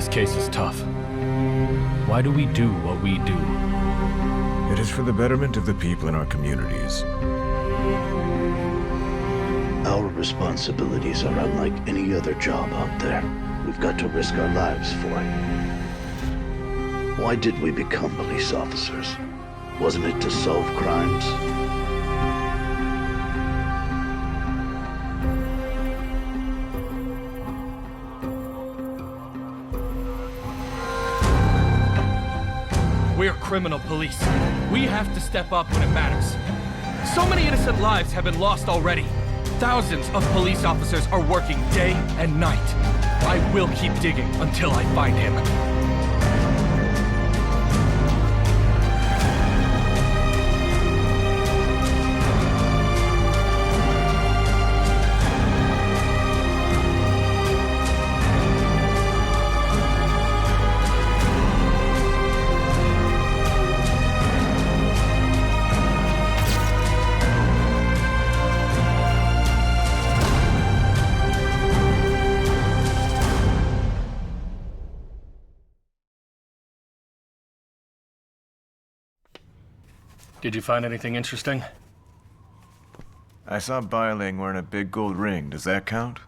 This case is tough. Why do we do what we do? It is for the betterment of the people in our communities. Our responsibilities are unlike any other job out there. We've got to risk our lives for it. Why did we become police officers? Wasn't it to solve crimes? We're criminal police. We have to step up when it matters. So many innocent lives have been lost already. Thousands of police officers are working day and night. I will keep digging until I find him. Did you find anything interesting? I saw Bailing wearing a big gold ring. Does that count?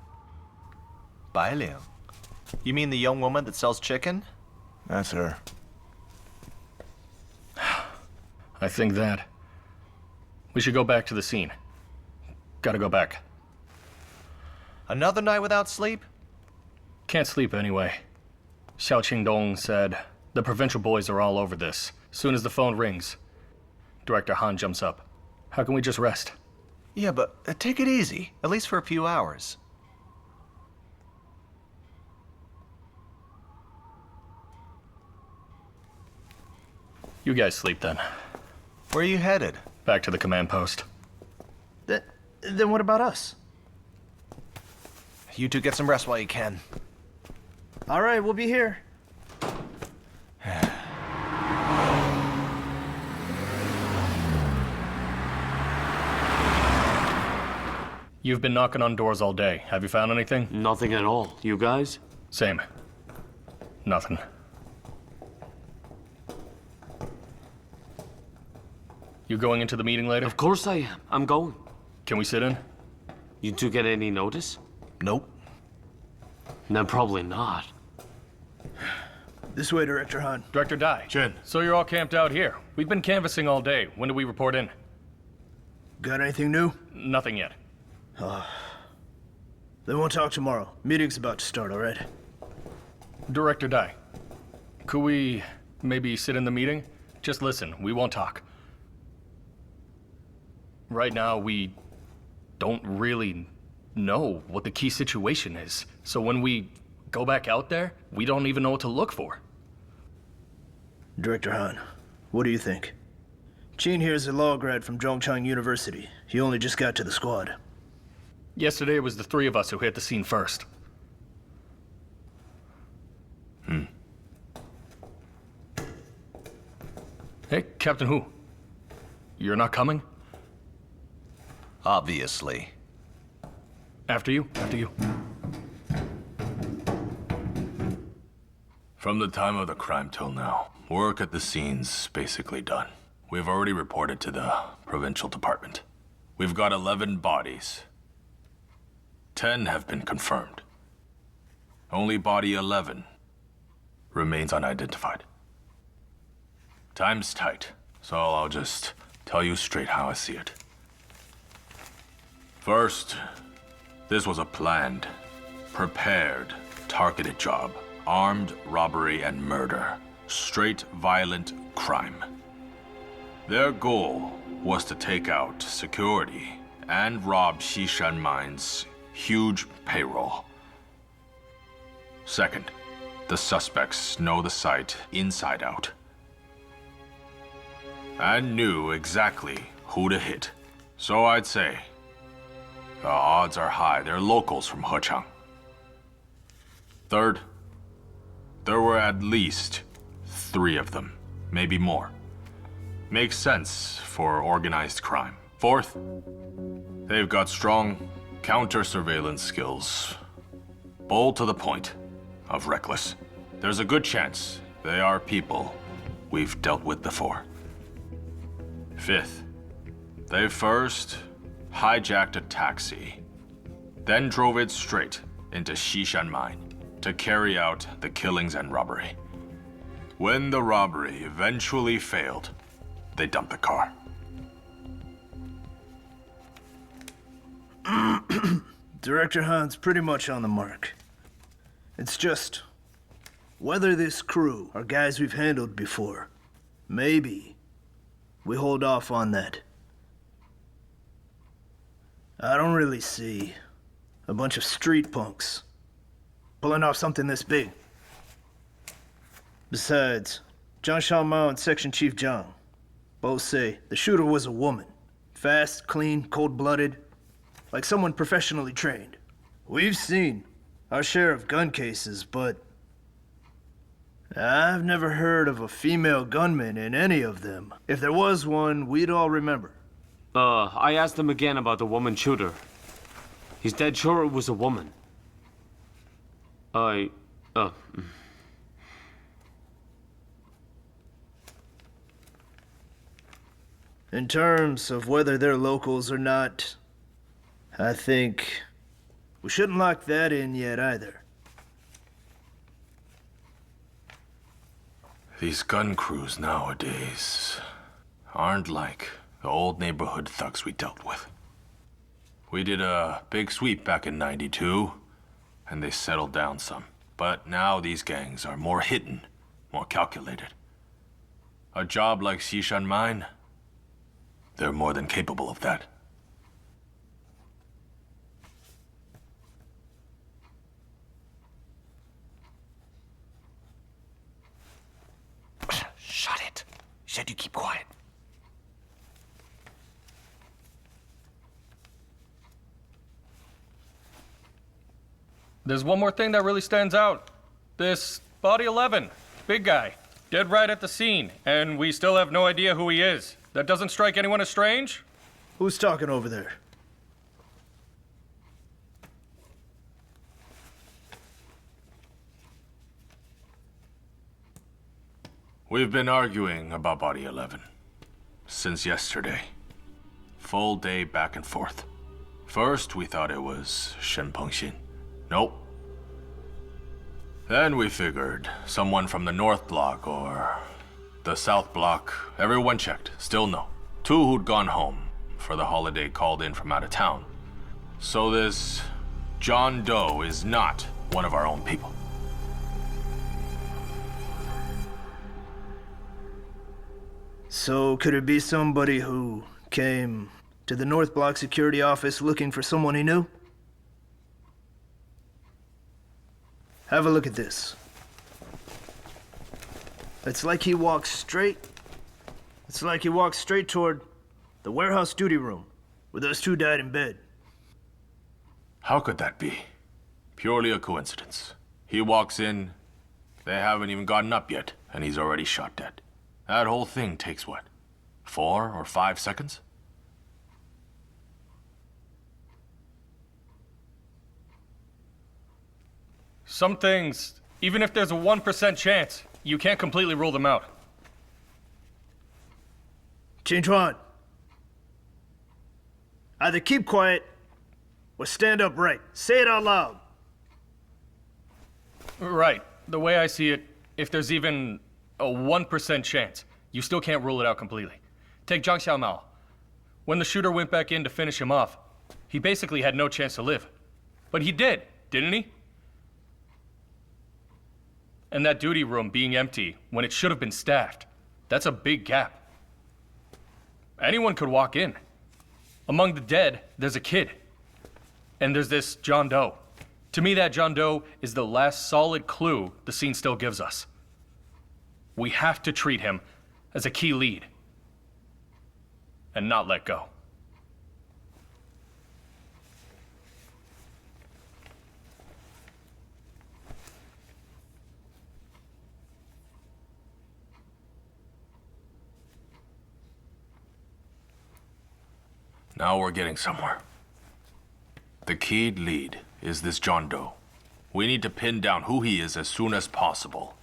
Bailing? You mean the young woman that sells chicken? That's her. I think that. We should go back to the scene. Gotta go back. Another night without sleep? Can't sleep anyway. Xiao Qingdong said, the provincial boys are all over this. Soon as the phone rings, Director Han jumps up. How can we just rest? Yeah, but take it easy, at least for a few hours. You guys sleep then. Where are you headed? Back to the command post. Then what about us? You two get some rest while you can. All right, we'll be here. You've been knocking on doors all day. Have you found anything? Nothing at all. You guys? Same. Nothing. You going into the meeting later? Of course I am. I'm going. Can we sit in? You two get any notice? Nope. No, probably not. This way, Director Han. Director Dai. Chen. So you're all camped out here. We've been canvassing all day. When do we report in? Got anything new? Nothing yet. Then we'll talk tomorrow. Meeting's about to start, all right? Director Dai, could we maybe sit in the meeting? Just listen, we won't talk. Right now, we don't really know what the key situation is. So when we go back out there, we don't even know what to look for. Director Han, what do you think? Chin here is a law grad from Zhongchang University. He only just got to the squad. Yesterday, it was the three of us who hit the scene first. Hey, Captain Hu. You're not coming? Obviously. After you. From the time of the crime till now, work at the scene's basically done. We've already reported to the provincial department. We've got 11 bodies. 10 have been confirmed. Only body 11 remains unidentified. Time's tight, so I'll just tell you straight how I see it. First, this was a planned, prepared, targeted job. Armed robbery and murder. Straight violent crime. Their goal was to take out security and rob Xishan Mine's huge payroll. Second, the suspects know the site inside out and knew exactly who to hit. So I'd say the odds are high they're locals from Hechang. Third, there were at least 3 of them, maybe more. Makes sense for organized crime. Fourth, they've got strong counter-surveillance skills. Bold to the point of reckless. there's a good chance they are people we've dealt with before. Fifth, they first hijacked a taxi, then drove it straight into Xishan Mine to carry out the killings and robbery. When the robbery eventually failed, they dumped the car. Director Han's pretty much on the mark. It's just whether this crew are guys we've handled before. Maybe we hold off on that. I don't really see a bunch of street punks pulling off something this big. Besides, Zhang Xiaomao and Section Chief Zhang both say the shooter was a woman. Fast, clean, cold-blooded, like someone professionally trained. We've seen our share of gun cases, but I've never heard of a female gunman in any of them. If there was one, we'd all remember. I asked him again about the woman shooter. He's dead sure it was a woman. In terms of whether they're locals or not, I think we shouldn't lock that in yet either. These gun crews nowadays aren't like the old neighborhood thugs we dealt with. We did a big sweep back in '92, and they settled down some. But now these gangs are more hidden, more calculated. A job like Xishan Mine, they're more than capable of that. Shut it. Said you keep quiet. There's one more thing that really stands out. This Body 11, big guy, dead right at the scene, and we still have no idea who he is. That doesn't strike anyone as strange? Who's talking over there? We've been arguing about Body 11 since yesterday. Full day back and forth. First, we thought it was Shen Pengxin. Nope. Then we figured someone from the North Block or the South Block. Everyone checked. Still no. Two who'd gone home for the holiday called in from out of town. So this John Doe is not one of our own people. So could it be somebody who came to the North Block security office looking for someone he knew? Have a look at this. It's like he walked straight toward the warehouse duty room where those two died in bed. How could that be? Purely a coincidence. He walks in, they haven't even gotten up yet, and he's already shot dead. That whole thing takes what? 4 or 5 seconds? Some things, even if there's a 1% chance, you can't completely rule them out.秦川, either keep quiet or stand upright. Say it out loud. Right. The way I see it, if there's even a 1% chance, you still can't rule it out completely. Take Zhang Xiaomao. When the shooter went back in to finish him off, he basically had no chance to live. But he did, didn't he? And that duty room being empty when it should have been staffed, that's a big gap. Anyone could walk in. Among the dead, there's a kid. And there's this John Doe. To me, that John Doe is the last solid clue the scene still gives us. We have to treat him as a key lead and not let go. Now we're getting somewhere. The keyed lead is this John Doe. We need to pin down who he is as soon as possible.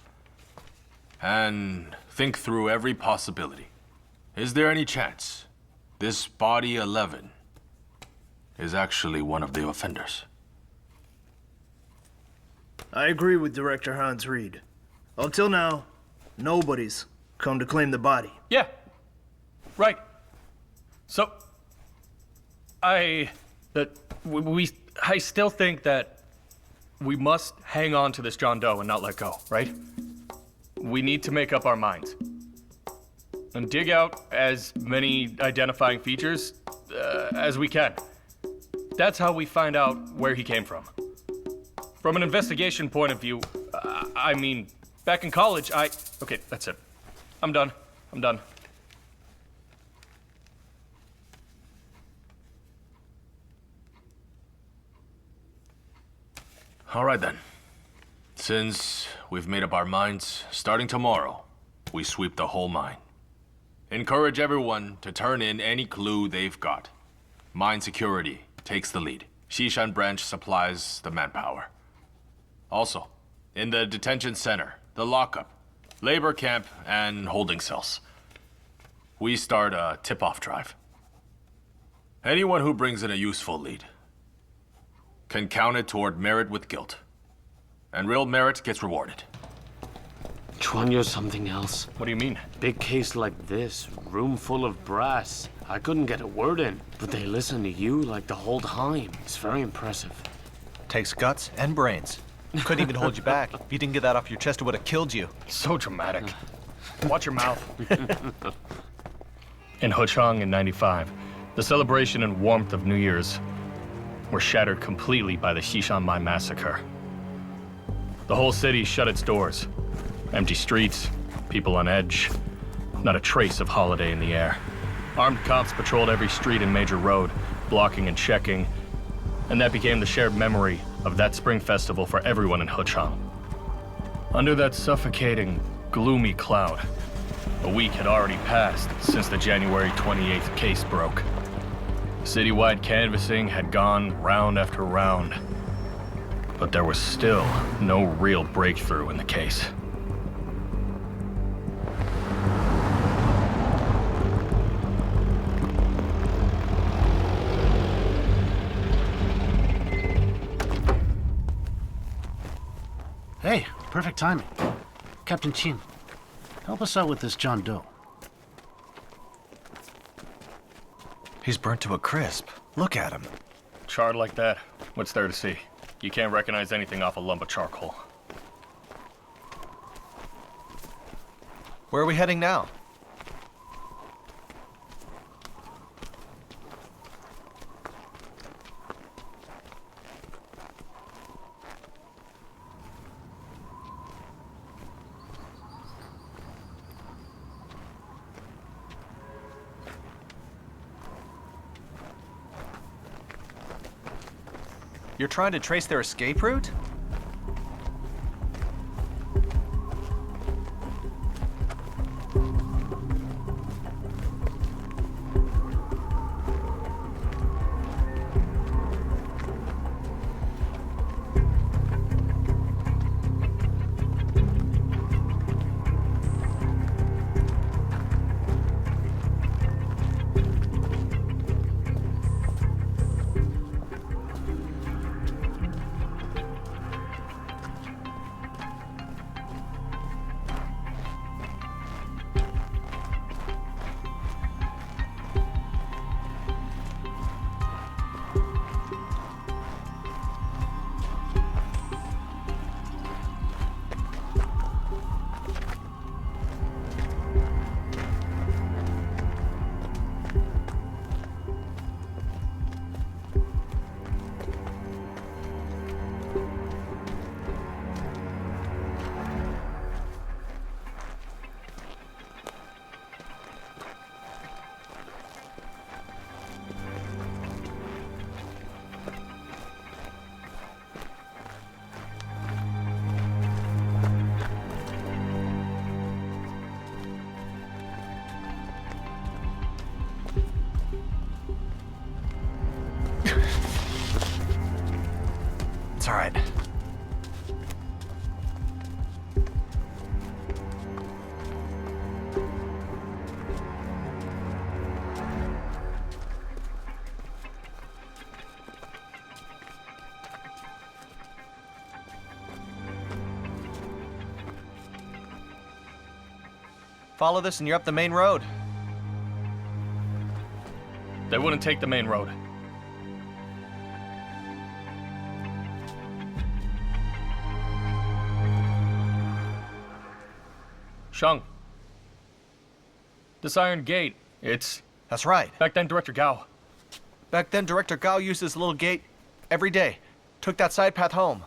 And think through every possibility. Is there any chance this Body 11 is actually one of the offenders? I agree with Director Hans Reed. Up till now, nobody's come to claim the body. Yeah. Right. So, I still think that we must hang on to this John Doe and not let go, right? We need to make up our minds and dig out as many identifying features as we can. That's how we find out where he came from. From an investigation point of view, I mean, back in college, okay, that's it. I'm done. All right then. Since we've made up our minds, starting tomorrow, we sweep the whole mine. Encourage everyone to turn in any clue they've got. Mine security takes the lead. Xishan branch supplies the manpower. Also, in the detention center, the lockup, labor camp, and holding cells, we start a tip-off drive. Anyone who brings in a useful lead can count it toward merit with guilt. And real merit gets rewarded. Chuan, you're something else. What do you mean? Big case like this, room full of brass. I couldn't get a word in, but they listen to you like the whole time. It's very impressive. Takes guts and brains. Couldn't even hold you back. If you didn't get that off your chest, it would have killed you. So dramatic. Watch your mouth. In Huchang in '95, the celebration and warmth of New Year's were shattered completely by the Xishan Mine massacre. The whole city shut its doors. Empty streets, people on edge, not a trace of holiday in the air. Armed cops patrolled every street and major road, blocking and checking, and that became the shared memory of that spring festival for everyone in Huchang. Under that suffocating, gloomy cloud, a week had already passed since the January 28th case broke. Citywide canvassing had gone round after round, but there was still no real breakthrough in the case. Hey, perfect timing. Captain Qin, help us out with this John Doe. He's burnt to a crisp. Look at him. Charred like that, what's there to see? You can't recognize anything off a lump of charcoal. Where are we heading now? You're trying to trace their escape route? It's all right. Follow this and you're up the main road. They wouldn't take the main road. Shung. This iron gate, it's... That's right. Back then, Director Gao. Back then, Director Gao used this little gate every day. Took that side path home.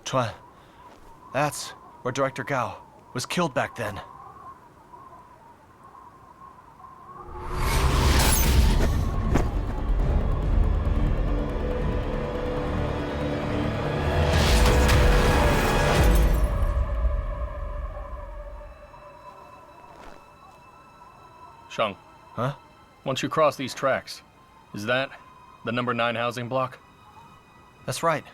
Chuan, that's where Director Gao was killed back then. Shung. Huh? Once you cross these tracks, is that the number 9 housing block? That's right.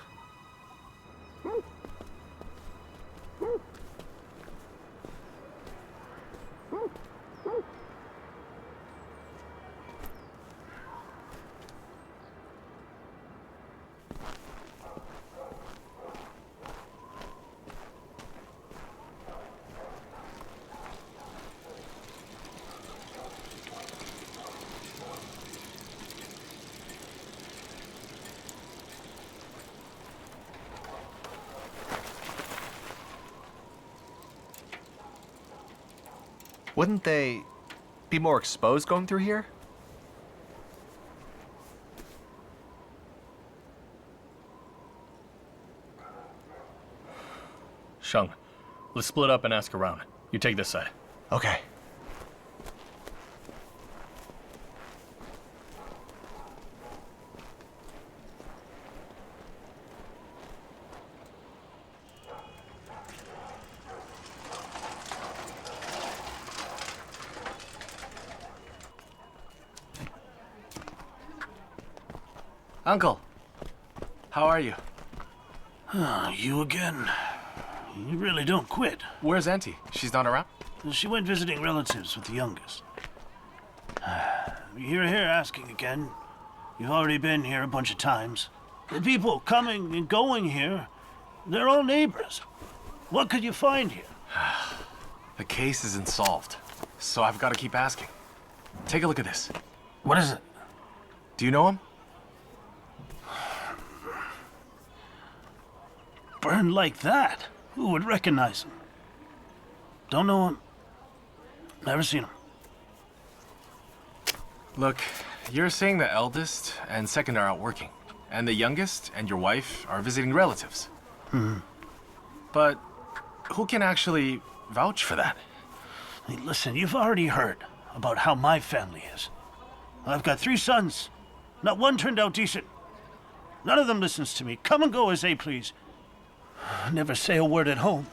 Wouldn't they be more exposed going through here? Shung, let's split up and ask around. You take this side. Okay. Uncle, how are you? You again. You really don't quit. Where's Auntie? She's not around? She went visiting relatives with the youngest. You're here asking again. You've already been here a bunch of times. The people coming and going here, they're all neighbors. What could you find here? The case isn't solved, so I've got to keep asking. Take a look at this. What is it? Do you know him? Burned like that? Who would recognize him? Don't know him. Never seen him. Look, you're saying the eldest and second are out working, and the youngest and your wife are visiting relatives. But who can actually vouch for that? Hey, listen, you've already heard about how my family is. I've got 3 sons. Not one turned out decent. None of them listens to me. Come and go as they please. Never say a word at home.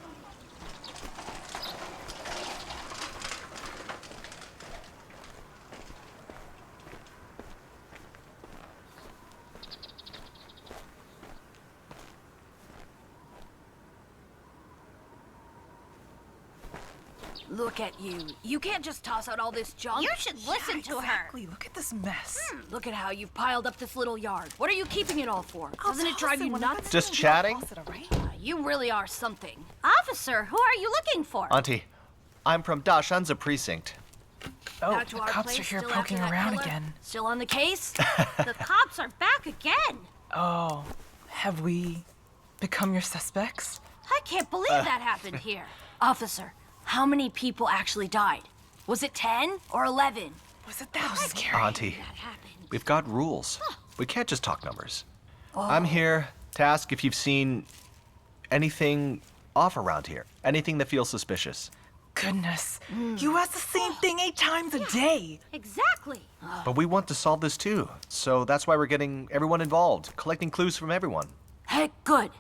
Look at you. You can't just toss out all this junk. You should listen to her. Exactly. Look at this mess. Look at how you've piled up this little yard. What are you keeping it all for? Doesn't it drive you nuts? Just chatting? You really are something. Officer, who are you looking for? Auntie, I'm from Dashanza precinct. Oh, Back to the our cops place, are here still poking after that around killer? again. Still on the case? The cops are back again. Oh, have we become your suspects? I can't believe that happened here. Officer, how many people actually died? Was it 10 or 11? Was it that scary? Auntie, That happened. we've got rules. We can't just talk numbers. I'm here to ask if you've seen anything off around here. Anything that feels suspicious. Goodness. You ask the same thing 8 times a day. Exactly. But we want to solve this too. So that's why we're getting everyone involved, collecting clues from everyone. Heck, good.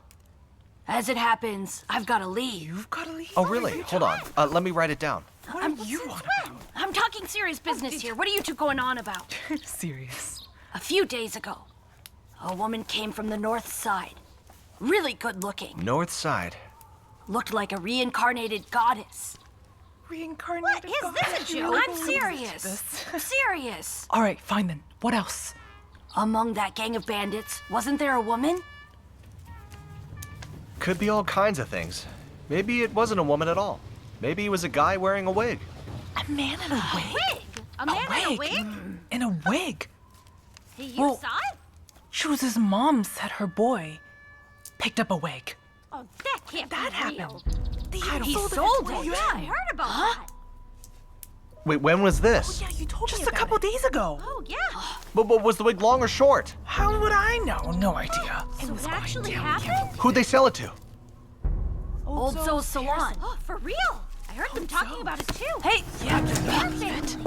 As it happens, I've got to leave. You've got to leave. Oh, really? Hold on. Let me write it down. What do you want about? I'm talking serious business here. What are you two going on about? Serious. A few days ago, a woman came from the north side. Really good looking. North side. Looked like a reincarnated goddess. Reincarnated. What is this a joke? I'm serious. I'm serious. All right, fine then. What else? Among that gang of bandits, wasn't there a woman? Could be all kinds of things. Maybe it wasn't a woman at all. Maybe it was a guy wearing a wig. A man in a wig? Wig? A man in a wig? In a wig? You saw it? Chuz's mom said her boy picked up a wig. Oh, that can't That be happened. real. He sold sold it. it. Yeah, I heard about that. Wait, when was this? Yeah, you told me just a couple days ago. Oh, yeah. But was the wig long or short? How would I know? No idea. So it actually happened? Who'd they sell it to? Old Zoe's salon. Oh, for real? I heard them talking about it too. Hey, yeah, Perfect.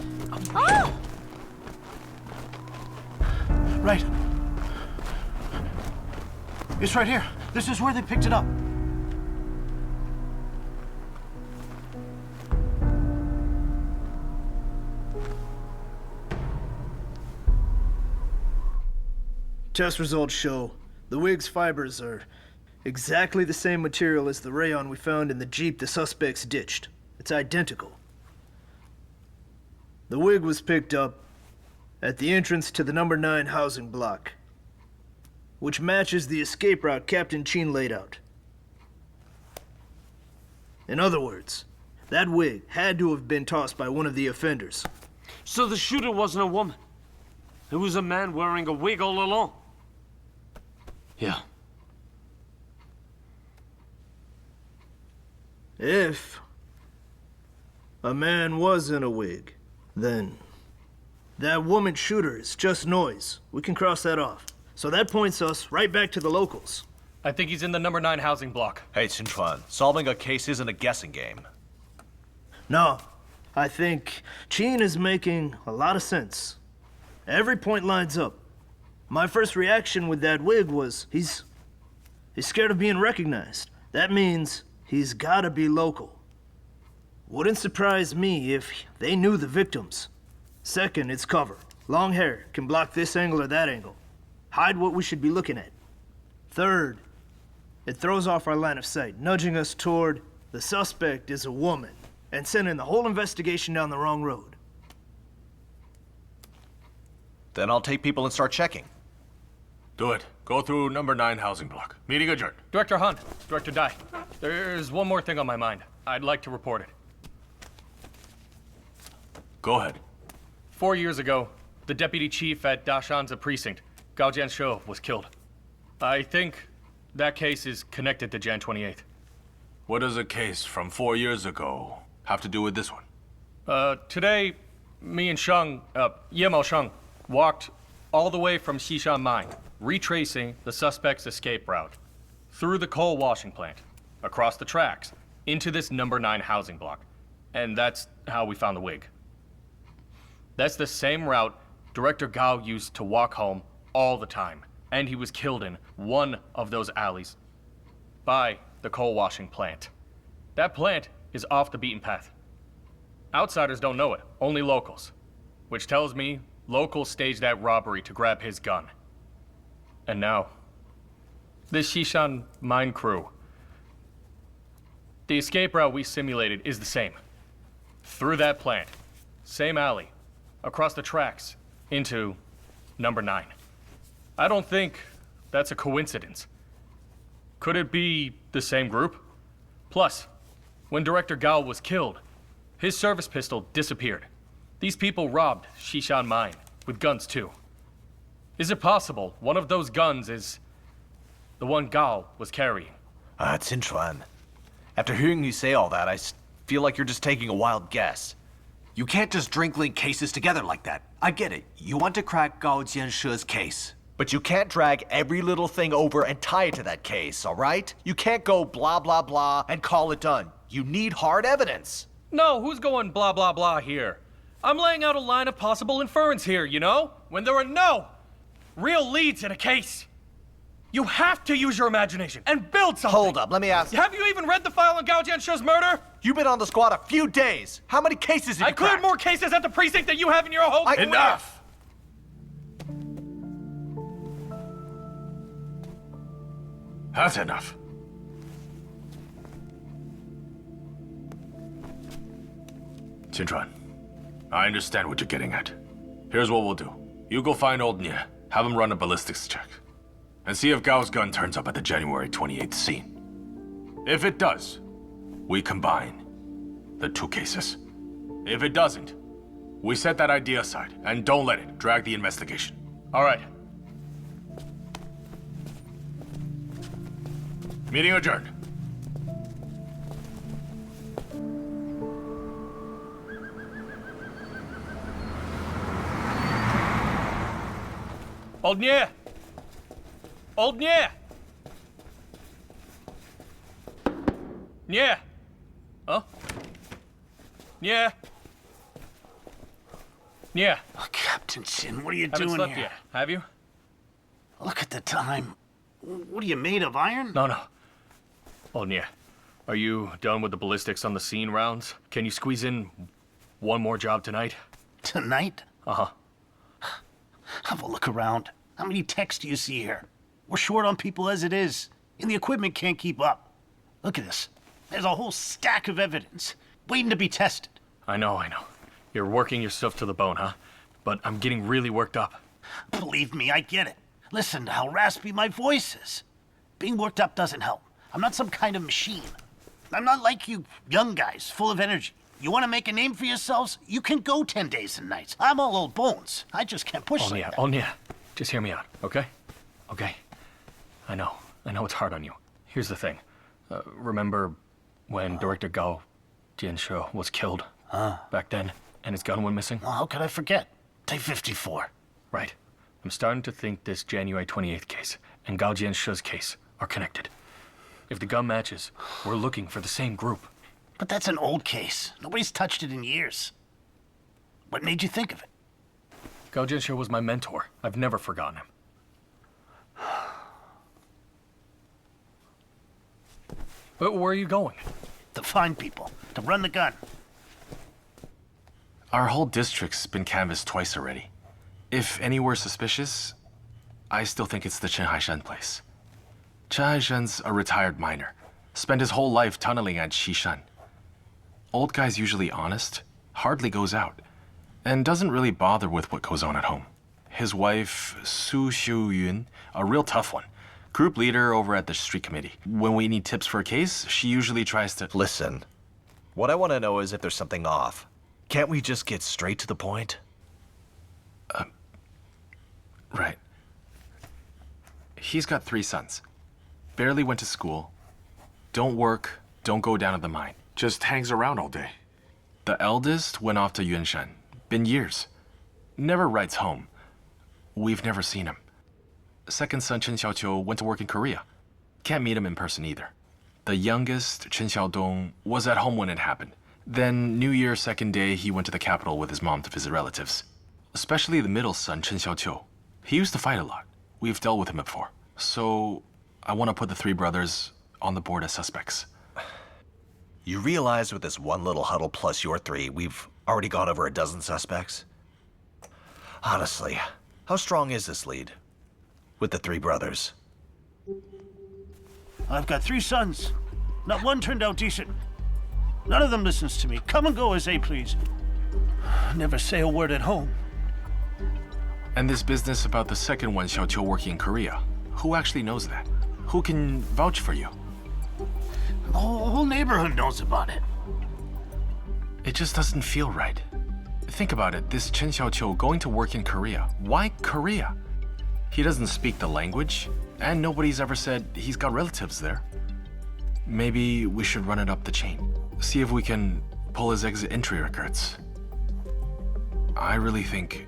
Oh! Right. It's right here. This is where they picked it up. Test results show the wig's fibers are exactly the same material as the rayon we found in the Jeep the suspects ditched. It's identical. The wig was picked up at the entrance to the number 9 housing block, which matches the escape route Captain Chin laid out. In other words, that wig had to have been tossed by one of the offenders. So the shooter wasn't a woman. It was a man wearing a wig all along. Yeah. If a man was in a wig, then that woman shooter is just noise. We can cross that off. So that points us right back to the locals. I think he's in the number 9 housing block. Hey,秦川, solving a case isn't a guessing game. No, I think Chin is making a lot of sense. Every point lines up. My first reaction with that wig was he's scared of being recognized. That means he's gotta be local. Wouldn't surprise me if they knew the victims. Second, it's cover. Long hair can block this angle or that angle. Hide what we should be looking at. Third, it throws off our line of sight, nudging us toward the suspect is a woman and sending the whole investigation down the wrong road. Then I'll take people and start checking. Do it. Go through number 9 housing block. Meeting adjourned. Director Han, Director Dai, there's one more thing on my mind. I'd like to report it. Go ahead. 4 years ago, the deputy chief at Dashanza precinct, Gao Jianshe, was killed. I think that case is connected to Jan 28th. What does a case from 4 years ago have to do with this one? Today, me and Ye Sheng, walked all the way from Xishan Mine, retracing the suspect's escape route, through the coal washing plant, across the tracks, into this number 9 housing block. And that's how we found the wig. That's the same route Director Gao used to walk home all the time, and he was killed in one of those alleys by the coal washing plant. That plant is off the beaten path. Outsiders don't know it, only locals, which tells me locals staged that robbery to grab his gun. And now, this Xishan mine crew. The escape route we simulated is the same. Through that plant, same alley, across the tracks, into number 9. I don't think that's a coincidence. Could it be the same group? Plus, when Director Gao was killed, his service pistol disappeared. These people robbed Xishan Mine, with guns too. Is it possible one of those guns is the one Gao was carrying?秦川, after hearing you say all that, I feel like you're just taking a wild guess. You can't just drink link cases together like that. I get it. You want to crack Gao Jianshe's case. But you can't drag every little thing over and tie it to that case, all right? You can't go blah, blah, blah and call it done. You need hard evidence. No, who's going blah, blah, blah here? I'm laying out a line of possible inference here, you know? When there are no real leads in a case. You have to use your imagination and build something. Hold up, let me ask. Have you even read the file on Gao Jianshe's murder? You've been on the squad a few days. How many cases have you I cleared cracked? more cases at the precinct than you have in your whole career. Enough! That's enough.秦川, I understand what you're getting at. Here's what we'll do. You go find old Nye, have him run a ballistics check, and see if Gao's gun turns up at the January 28th scene. If it does, we combine the two cases. If it doesn't, we set that idea aside and don't let it drag the investigation. All right. Meeting adjourned. Old Nye! Old Nye! Nye! Huh? Nye! Nye! Oh, Captain Sin, what are you Haven't doing slept here? yet, have you? Look at the time. What are you made of, iron? No. Old Nye, are you done with the ballistics on the scene rounds? Can you squeeze in one more job tonight? Tonight? Uh-huh. Have a look around. How many techs do you see here? We're short on people as it is, and the equipment can't keep up. Look at this. There's a whole stack of evidence, waiting to be tested. I know. You're working yourself to the bone, huh? But I'm getting really worked up. Believe me, I get it. Listen to how raspy my voice is. Being worked up doesn't help. I'm not some kind of machine. I'm not like you young guys, full of energy. You want to make a name for yourselves? You can go 10 days and nights. I'm all old bones. I just can't push like that. Old Nye, just hear me out, okay? Okay. I know it's hard on you. Here's the thing. Remember when Director Gao Jianshe was killed back then, and his gun went missing? Well, how could I forget? Day 54. Right. I'm starting to think this January 28th case and Gao Jianshe's case are connected. If the gun matches, we're looking for the same group. But that's an old case. Nobody's touched it in years. What made you think of it? Gao Jianshe was my mentor. I've never forgotten him. But where are you going? To find people. To run the gun. Our whole district's been canvassed twice already. If anywhere suspicious, I still think it's the Chen Haishan place. Chen Haishan's a retired miner. Spent his whole life tunneling at Xishan. Old guy's usually honest, hardly goes out, and doesn't really bother with what goes on at home. His wife, Su Xiuyun, a real tough one. Group leader over at the street committee. When we need tips for a case, she usually tries to... Listen, what I want to know is if there's something off. Can't we just get straight to the point? Right. He's got 3 sons. Barely went to school. Don't work, don't go down to the mine. Just hangs around all day. The eldest went off to Yunshan. Been years. Never writes home. We've never seen him. Second son Chen Xiaoqiu went to work in Korea. Can't meet him in person either. The youngest, Chen Xiaodong, was at home when it happened. Then New Year's second day, he went to the capital with his mom to visit relatives. Especially the middle son, Chen Xiaoqiu. He used to fight a lot. We've dealt with him before. So I want to put the 3 brothers on the board as suspects. You realize with this one little huddle plus your 3, we've already gone over a dozen suspects? Honestly, how strong is this lead? With the 3 brothers? I've got 3 sons. Not one turned out decent. None of them listens to me. Come and go as they please. Never say a word at home. And this business about the second one, Xiaoqiu, working in Korea. Who actually knows that? Who can vouch for you? The whole neighborhood knows about it. It just doesn't feel right. Think about it, this Chen Xiaoqiu going to work in Korea. Why Korea? He doesn't speak the language, and nobody's ever said he's got relatives there. Maybe we should run it up the chain. See if we can pull his exit entry records. I really think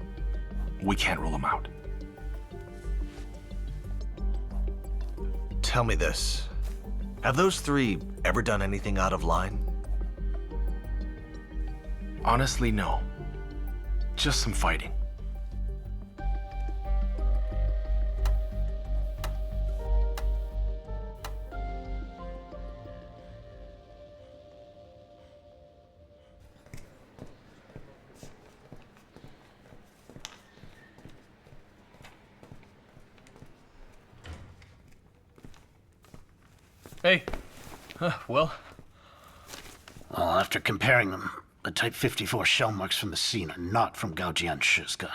we can't rule him out. Tell me this. Have those three ever done anything out of line? Honestly, no. Just some fighting. Hey. Well? After comparing them, the Type 54 shell marks from the scene are not from Gao Jianchi's gun.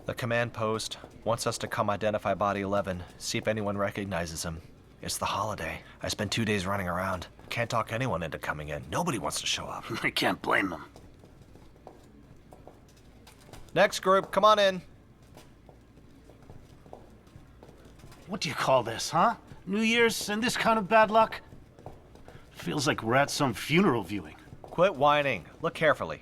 The command post wants us to come identify Body 11, see if anyone recognizes him. It's the holiday. I spent 2 days running around. Can't talk anyone into coming in. Nobody wants to show up. I can't blame them. Next group, come on in. What do you call this, huh? New Year's and this kind of bad luck? Feels like we're at some funeral viewing. Quit whining. Look carefully.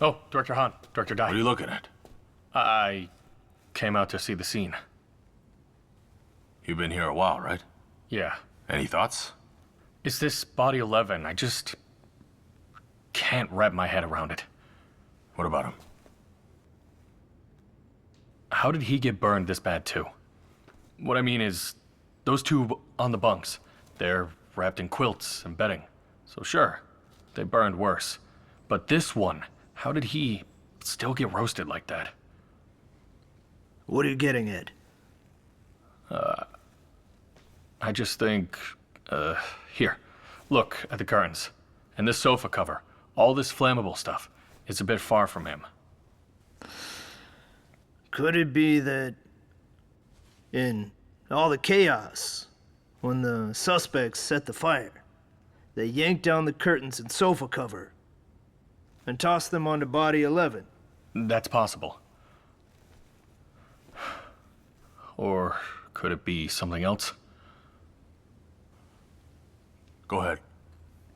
Oh, Director Han, Director Dai. What are you looking at? I came out to see the scene. You've been here a while, right? Yeah. Any thoughts? It's this Body 11. I just can't wrap my head around it. What about him? How did he get burned this bad, too? What I mean is, those two on the bunks, they're wrapped in quilts and bedding. So sure, they burned worse. But this one, how did he still get roasted like that? What are you getting at? I just think, here, look at the curtains. And this sofa cover, all this flammable stuff, it's a bit far from him. Could it be that in all the chaos, when the suspects set the fire, they yanked down the curtains and sofa cover and tossed them onto Body 11? That's possible. Or could it be something else? Go ahead.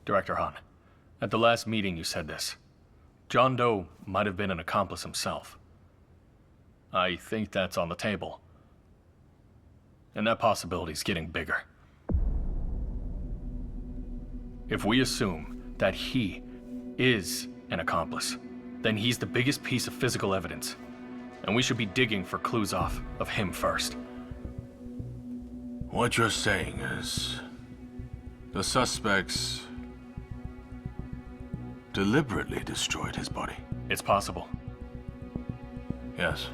Director Han, at the last meeting you said this. John Doe might have been an accomplice himself. I think that's on the table. And that possibility's getting bigger. If we assume that he is an accomplice, then he's the biggest piece of physical evidence. And we should be digging for clues off of him first. What you're saying is, the suspects deliberately destroyed his body. It's possible. Yes,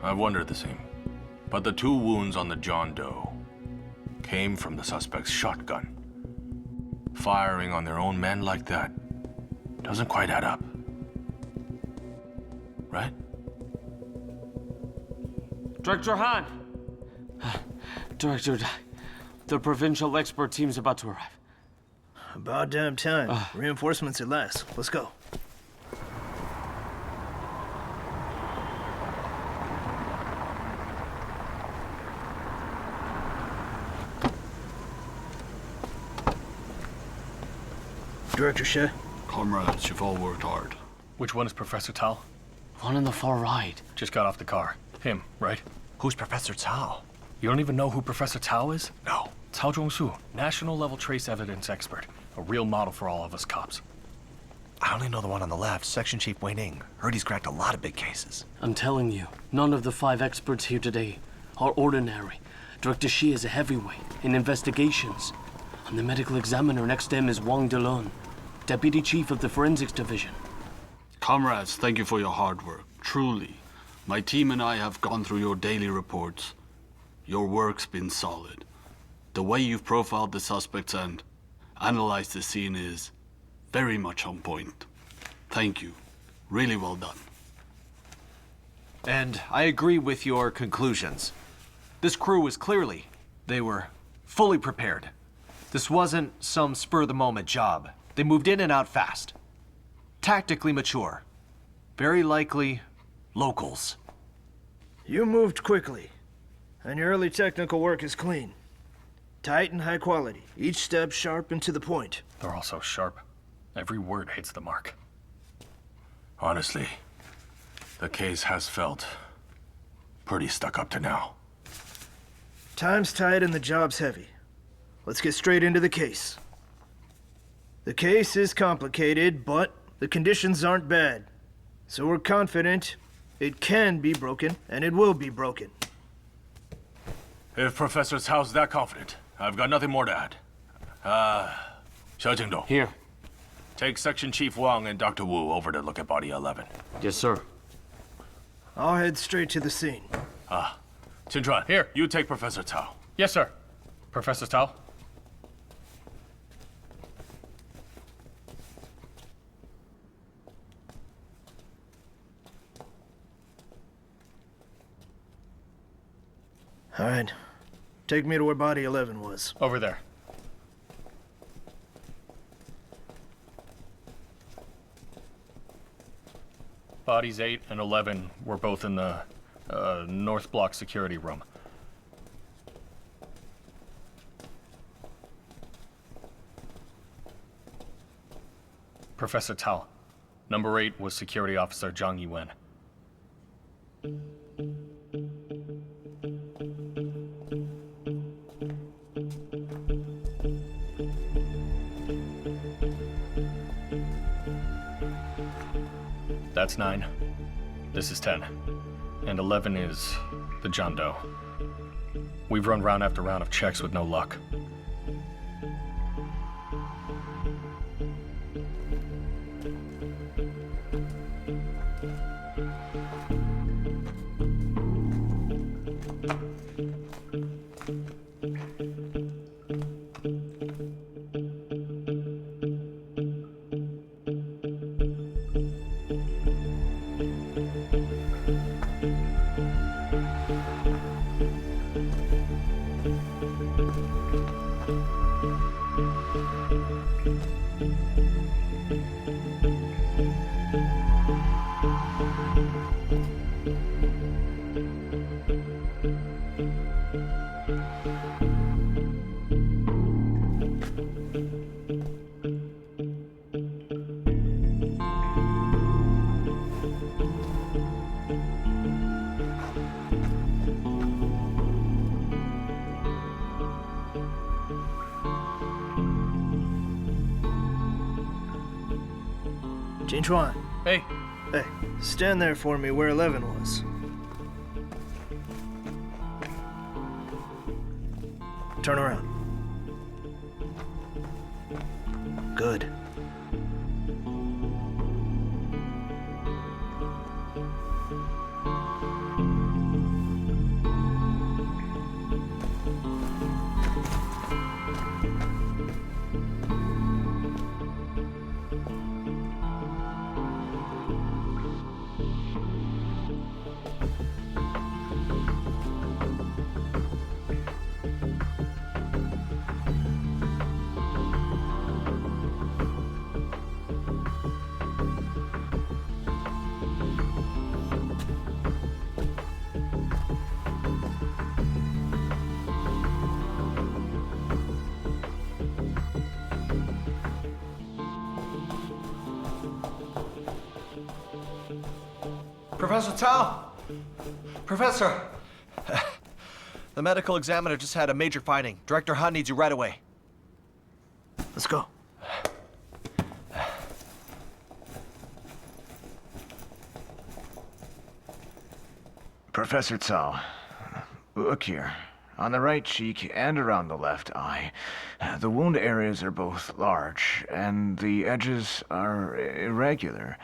I've wondered the same. But the 2 wounds on the John Doe came from the suspect's shotgun. Firing on their own men like that doesn't quite add up. Right? Director Han! Director, the provincial expert team's about to arrive. About damn time. Reinforcements at last. Let's go. Director She. Comrades, you've all worked hard. Which one is Professor Tal? One on the far right. Just got off the car. Him, right? Who's Professor Cao? You don't even know who Professor Tao is? No. Cao忠恕, national-level trace evidence expert. A real model for all of us cops. I only know the one on the left, Section Chief Wei Ning. Heard he's cracked a lot of big cases. I'm telling you, none of the 5 experts here today are ordinary. Director Shi is a heavyweight in investigations. And the medical examiner next to him is Wang Delun, Deputy Chief of the Forensics Division. Comrades, thank you for your hard work. Truly, my team and I have gone through your daily reports. Your work's been solid. The way you've profiled the suspects and analyzed the scene is very much on point. Thank you. Really well done. And I agree with your conclusions. This crew was clearly, they were fully prepared. This wasn't some spur-of-the-moment job. They moved in and out fast. Tactically mature. Very likely locals. You moved quickly, and your early technical work is clean. Tight and high quality, each step sharp and to the point. They're all so sharp. Every word hits the mark. Honestly, the case has felt pretty stuck up to now. Time's tight and the job's heavy. Let's get straight into the case. The case is complicated, but the conditions aren't bad. So we're confident it can be broken, and it will be broken. If Professor Cao's that confident, I've got nothing more to add. Xiao Jingdong. Here. Take Section Chief Wang and Dr. Wu over to look at Body 11. Yes, sir. I'll head straight to the scene.秦川, here, you take Professor Cao. Yes, sir. Professor Tao? All right. Take me to where Body 11 was. Over there. Bodies 8 and 11 were both in the North Block security room. Professor Tao. Number 8 was Security Officer Zhang Yiwen. That's 9. This is 10. And 11 is the John Doe. We've run round after round of checks with no luck.秦川. Hey. Hey, stand there for me where 11 was. Turn around. Good. Professor Cao! Professor! The medical examiner just had a major finding. Director Han needs you right away. Let's go. Professor Cao, look here. On the right cheek and around the left eye, the wound areas are both large, and the edges are irregular.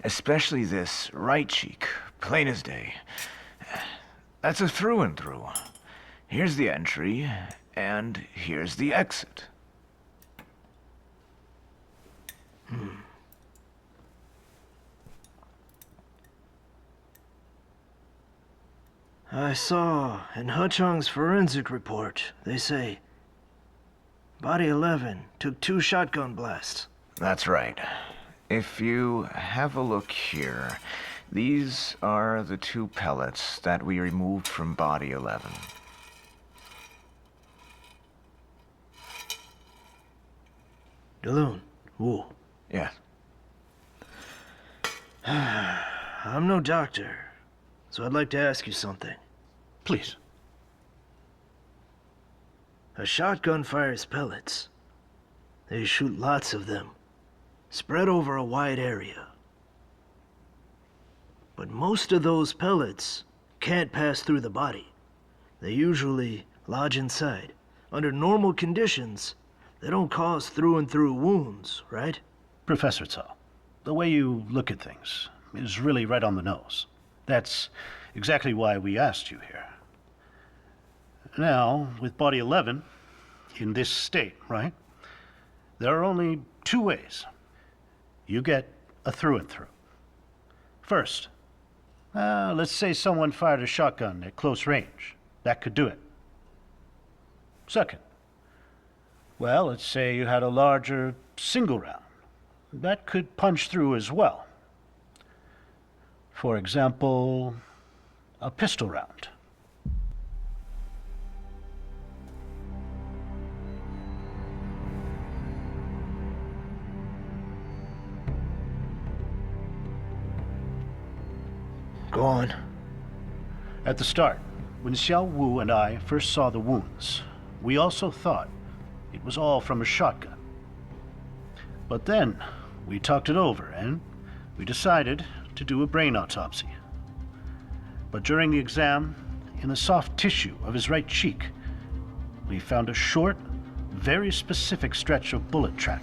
Especially this right cheek, plain as day. That's a through and through. Here's the entry, and here's the exit. I saw in Huchong's forensic report, they say Body 11 took 2 shotgun blasts. That's right. If you have a look here, these are the 2 pellets that we removed from Body 11. DeLune, Wu. Yes. I'm no doctor, so I'd like to ask you something. Please. A shotgun fires pellets. They shoot lots of them, spread over a wide area. But most of those pellets can't pass through the body. They usually lodge inside. Under normal conditions, they don't cause through and through wounds, right? Professor Cao, the way you look at things is really right on the nose. That's exactly why we asked you here. Now, with Body 11, in this state, right, there are only 2 ways. You get a through and through. First, let's say someone fired a shotgun at close range. That could do it. Second, well, let's say you had a larger single round. That could punch through as well. For example, a pistol round. Go on. At the start, when Xiao Wu and I first saw the wounds, we also thought it was all from a shotgun. But then, we talked it over and we decided to do a brain autopsy. But during the exam, in the soft tissue of his right cheek, we found a short, very specific stretch of bullet track